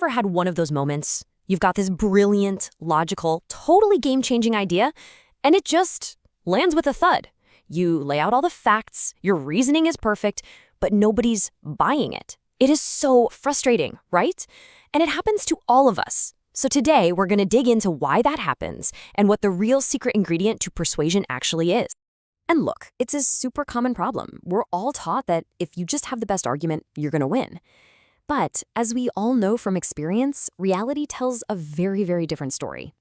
ever had one of those moments? You've got this brilliant, logical, totally game-changing idea, and it just lands with a thud. You lay out all the facts, your reasoning is perfect, but nobody's buying it. It is so frustrating, right? And it happens to all of us. So today, we're going to dig into why that happens and what the real secret ingredient to persuasion actually is. And look, it's a super common problem. We're all taught that if you just have the best argument, you're going to win. But as we all know from experience, reality tells a very, very different story.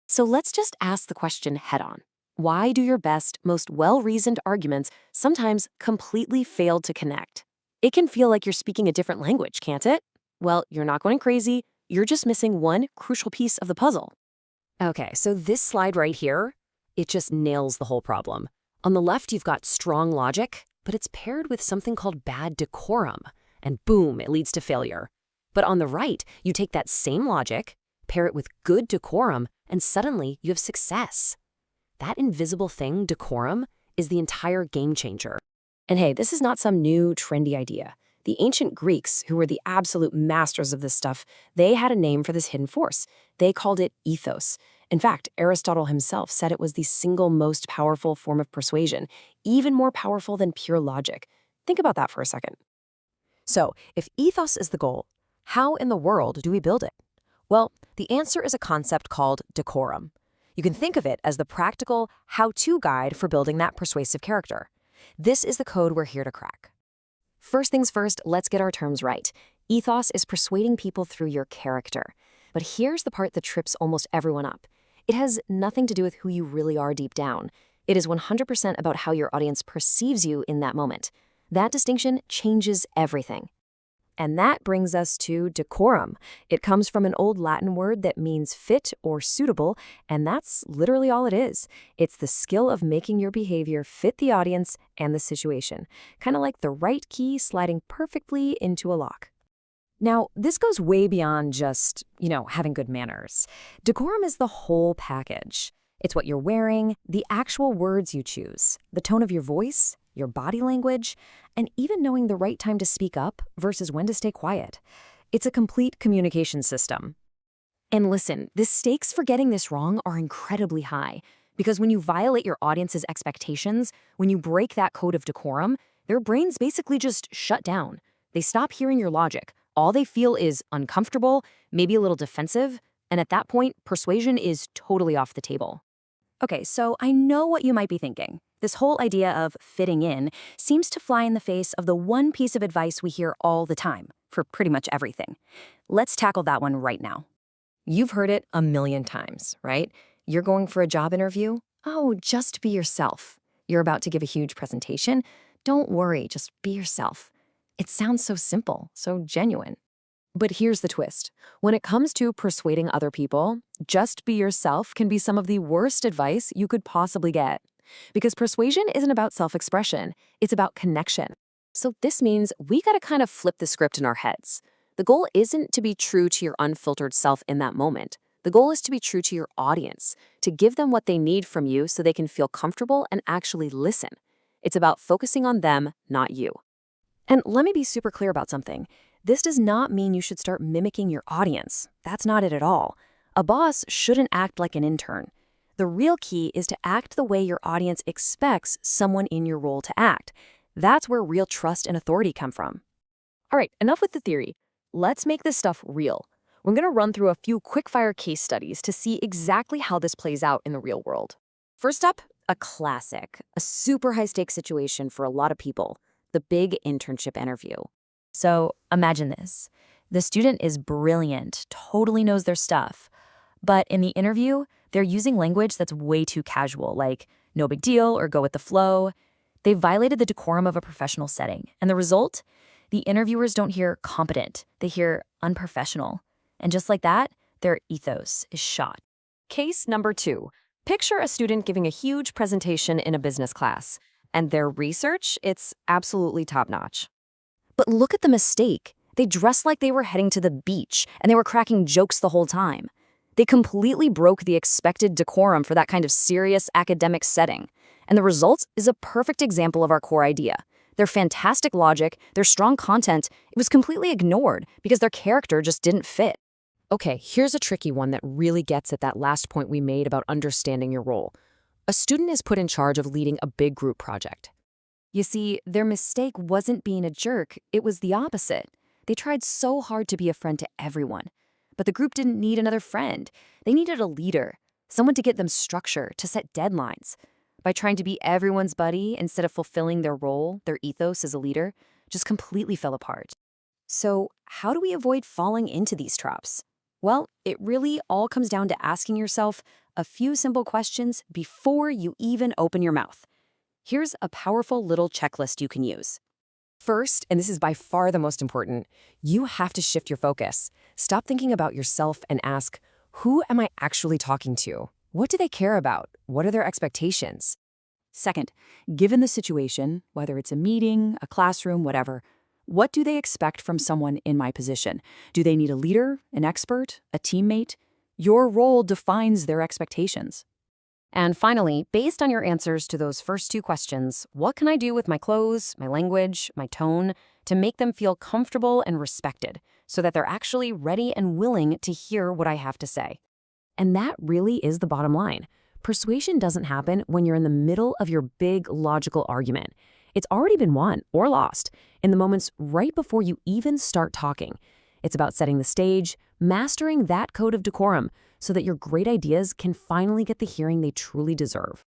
So let's just ask the question head on. Why do your best, most well-reasoned arguments sometimes completely fail to connect? It can feel like you're speaking a different language, can't it? Well, you're not going crazy. You're just missing one crucial piece of the puzzle. Okay, so this slide right here, it just nails the whole problem. On the left, you've got strong logic, but it's paired with something called bad decorum, and boom, it leads to failure. But on the right, you take that same logic, pair it with good decorum, and suddenly you have success. That invisible thing, decorum, is the entire game changer. And hey, this is not some new, trendy idea. The ancient Greeks, who were the absolute masters of this stuff, they had a name for this hidden force. They called it ethos. In fact, Aristotle himself said it was the single most powerful form of persuasion, even more powerful than pure logic. Think about that for a second. So, if ethos is the goal, how in the world do we build it? Well, the answer is a concept called decorum. You can think of it as the practical how-to guide for building that persuasive character. This is the code we're here to crack. First things first, let's get our terms right. Ethos is persuading people through your character. But here's the part that trips almost everyone up. It has nothing to do with who you really are deep down. It is 100% about how your audience perceives you in that moment. That distinction changes everything. And that brings us to decorum. It comes from an old Latin word that means fit or suitable, and that's literally all it is. It's the skill of making your behavior fit the audience and the situation, kind of like the right key sliding perfectly into a lock. Now, this goes way beyond just, having good manners. Decorum is the whole package. It's what you're wearing, the actual words you choose, the tone of your voice, your body language, and even knowing the right time to speak up versus when to stay quiet. It's a complete communication system. And listen, the stakes for getting this wrong are incredibly high, because when you violate your audience's expectations, when you break that code of decorum, their brains basically just shut down. They stop hearing your logic. All they feel is uncomfortable, maybe a little defensive, and at that point, persuasion is totally off the table. Okay, so I know what you might be thinking. This whole idea of fitting in seems to fly in the face of the one piece of advice we hear all the time, for pretty much everything. Let's tackle that one right now. You've heard it a million times, right? You're going for a job interview? Oh, just be yourself. You're about to give a huge presentation? Don't worry, just be yourself. It sounds so simple, so genuine. But here's the twist. When it comes to persuading other people, just be yourself can be some of the worst advice you could possibly get. Because persuasion isn't about self-expression, it's about connection. So this means we gotta kind of flip the script in our heads. The goal isn't to be true to your unfiltered self in that moment. The goal is to be true to your audience, to give them what they need from you so they can feel comfortable and actually listen. It's about focusing on them, not you. And let me be super clear about something. This does not mean you should start mimicking your audience. That's not it at all. A boss shouldn't act like an intern. The real key is to act the way your audience expects someone in your role to act. That's where real trust and authority come from. All right, enough with the theory. Let's make this stuff real. We're going to run through a few quick-fire case studies to see exactly how this plays out in the real world. First up, a classic, a super high-stakes situation for a lot of people, the big internship interview. So imagine this. The student is brilliant, totally knows their stuff. But in the interview, they're using language that's way too casual, like no big deal or go with the flow. They've violated the decorum of a professional setting. And the result? The interviewers don't hear competent. They hear unprofessional. And just like that, their ethos is shot. Case number 2. Picture a student giving a huge presentation in a business class. And their research, it's absolutely top-notch. But look at the mistake. They dressed like they were heading to the beach, and they were cracking jokes the whole time. They completely broke the expected decorum for that kind of serious academic setting. And the result is a perfect example of our core idea. Their fantastic logic, their strong content, it was completely ignored because their character just didn't fit. Okay, here's a tricky one that really gets at that last point we made about understanding your role. A student is put in charge of leading a big group project. You see, their mistake wasn't being a jerk, it was the opposite. They tried so hard to be a friend to everyone. But the group didn't need another friend. They needed a leader, someone to get them structure, to set deadlines. By trying to be everyone's buddy instead of fulfilling their role, their ethos as a leader, just completely fell apart. So, how do we avoid falling into these traps? Well, it really all comes down to asking yourself a few simple questions before you even open your mouth. Here's a powerful little checklist you can use. First, and this is by far the most important, you have to shift your focus. Stop thinking about yourself and ask, who am I actually talking to? What do they care about? What are their expectations? Second, given the situation, whether it's a meeting, a classroom, whatever, what do they expect from someone in my position? Do they need a leader, an expert, a teammate? Your role defines their expectations. And finally, based on your answers to those first two questions, what can I do with my clothes, my language, my tone, to make them feel comfortable and respected, so that they're actually ready and willing to hear what I have to say? And that really is the bottom line. Persuasion doesn't happen when you're in the middle of your big logical argument. It's already been won or lost in the moments right before you even start talking. It's about setting the stage, mastering that code of decorum, so that your great ideas can finally get the hearing they truly deserve.